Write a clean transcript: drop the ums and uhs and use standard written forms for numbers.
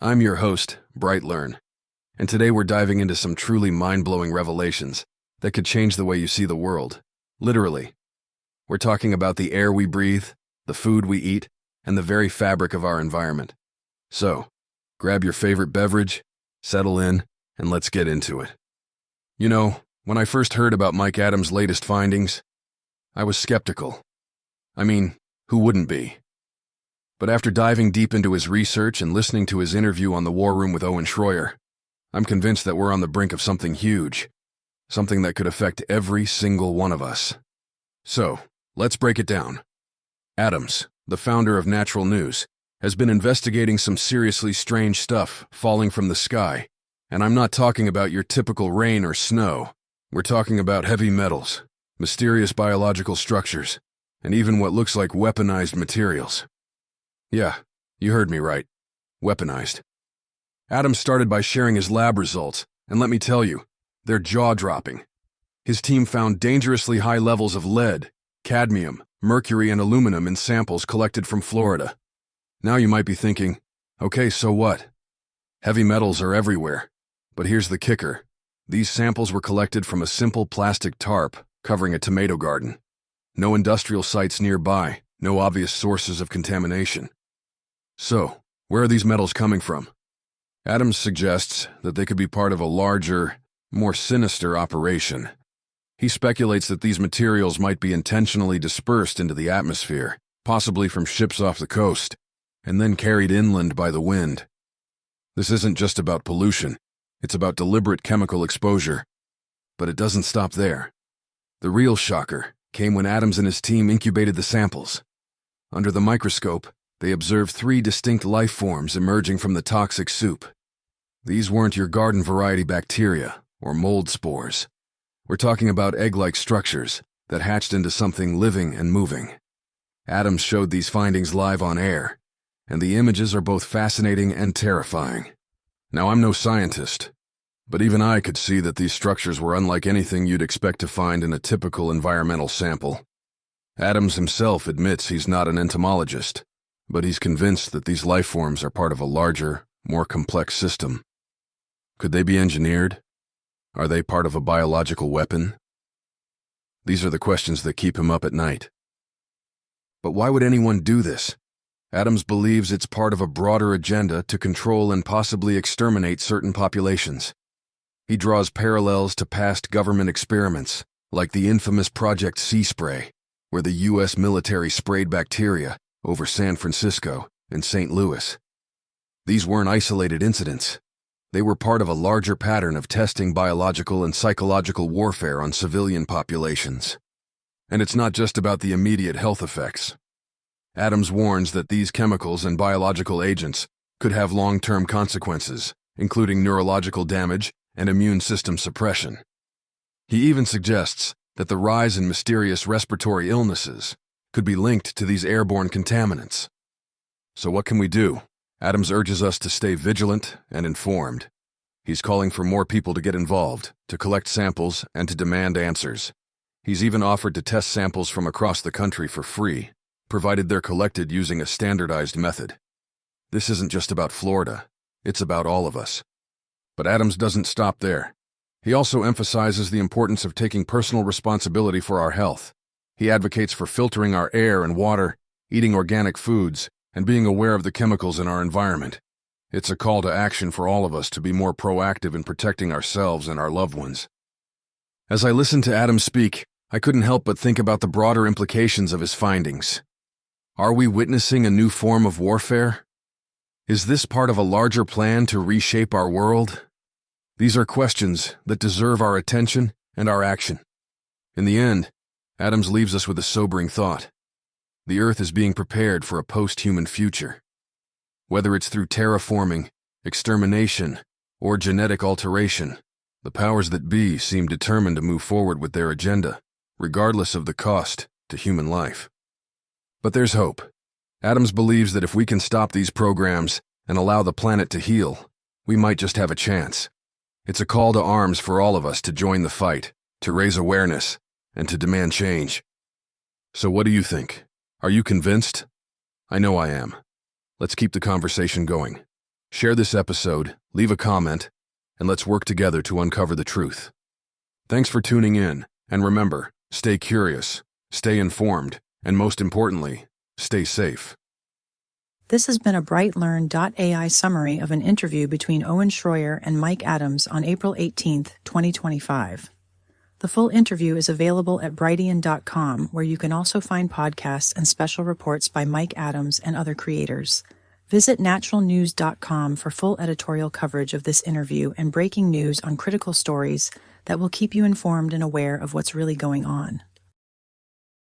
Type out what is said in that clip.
I'm your host, BrightLearn, and today we're diving into some truly mind-blowing revelations that could change the way you see the world. Literally. We're talking about the air we breathe, the food we eat, and the very fabric of our environment. So, grab your favorite beverage, settle in, and let's get into it. You know, when I first heard about Mike Adams' latest findings, I was skeptical. I mean, who wouldn't be? But after diving deep into his research and listening to his interview on the War Room with Owen Shroyer, I'm convinced that we're on the brink of something huge, something that could affect every single one of us. So, let's break it down. Adams, the founder of Natural News, has been investigating some seriously strange stuff falling from the sky, and I'm not talking about your typical rain or snow. We're talking about heavy metals, mysterious biological structures, and even what looks like weaponized materials. Yeah, you heard me right. Weaponized. Adams started by sharing his lab results, and let me tell you, they're jaw-dropping. His team found dangerously high levels of lead, cadmium, mercury, and aluminum in samples collected from Florida. Now you might be thinking, okay, so what? Heavy metals are everywhere. But here's the kicker. These samples were collected from a simple plastic tarp covering a tomato garden. No industrial sites nearby, no obvious sources of contamination. So, where are these metals coming from? Adams suggests that they could be part of a larger, more sinister operation. He speculates that these materials might be intentionally dispersed into the atmosphere, possibly from ships off the coast, and then carried inland by the wind. This isn't just about pollution, it's about deliberate chemical exposure. But it doesn't stop there. The real shocker came when Adams and his team incubated the samples. Under the microscope, they observed 3 distinct life forms emerging from the toxic soup. These weren't your garden-variety bacteria or mold spores. We're talking about egg-like structures that hatched into something living and moving. Adams showed these findings live on air, and the images are both fascinating and terrifying. Now, I'm no scientist, but even I could see that these structures were unlike anything you'd expect to find in a typical environmental sample. Adams himself admits he's not an entomologist, but he's convinced that these life forms are part of a larger, more complex system. Could they be engineered? Are they part of a biological weapon? These are the questions that keep him up at night. But why would anyone do this? Adams believes it's part of a broader agenda to control and possibly exterminate certain populations. He draws parallels to past government experiments, like the infamous Project Sea Spray, where the U.S. military sprayed bacteria over San Francisco and St. Louis. These weren't isolated incidents. They were part of a larger pattern of testing biological and psychological warfare on civilian populations. And it's not just about the immediate health effects. Adams warns that these chemicals and biological agents could have long-term consequences, including neurological damage and immune system suppression. He even suggests that the rise in mysterious respiratory illnesses could be linked to these airborne contaminants. So what can we do? Adams urges us to stay vigilant and informed. He's calling for more people to get involved, to collect samples, and to demand answers. He's even offered to test samples from across the country for free, provided they're collected using a standardized method. This isn't just about Florida, it's about all of us. But Adams doesn't stop there. He also emphasizes the importance of taking personal responsibility for our health. He advocates for filtering our air and water, eating organic foods, and being aware of the chemicals in our environment. It's a call to action for all of us to be more proactive in protecting ourselves and our loved ones. As I listened to Adams speak, I couldn't help but think about the broader implications of his findings. Are we witnessing a new form of warfare? Is this part of a larger plan to reshape our world? These are questions that deserve our attention and our action. In the end, Adams leaves us with a sobering thought. The Earth is being prepared for a post-human future. Whether it's through terraforming, extermination, or genetic alteration, the powers that be seem determined to move forward with their agenda, regardless of the cost to human life. But there's hope. Adams believes that if we can stop these programs and allow the planet to heal, we might just have a chance. It's a call to arms for all of us to join the fight, to raise awareness, and to demand change. So what do you think? Are you convinced? I know I am. Let's keep the conversation going. Share this episode, leave a comment, and let's work together to uncover the truth. Thanks for tuning in, and remember, stay curious, stay informed, and most importantly, stay safe. This has been a BrightLearn.ai summary of an interview between Owen Shroyer and Mike Adams on April 18, 2025. The full interview is available at Brightian.com, where you can also find podcasts and special reports by Mike Adams and other creators. Visit naturalnews.com for full editorial coverage of this interview and breaking news on critical stories that will keep you informed and aware of what's really going on.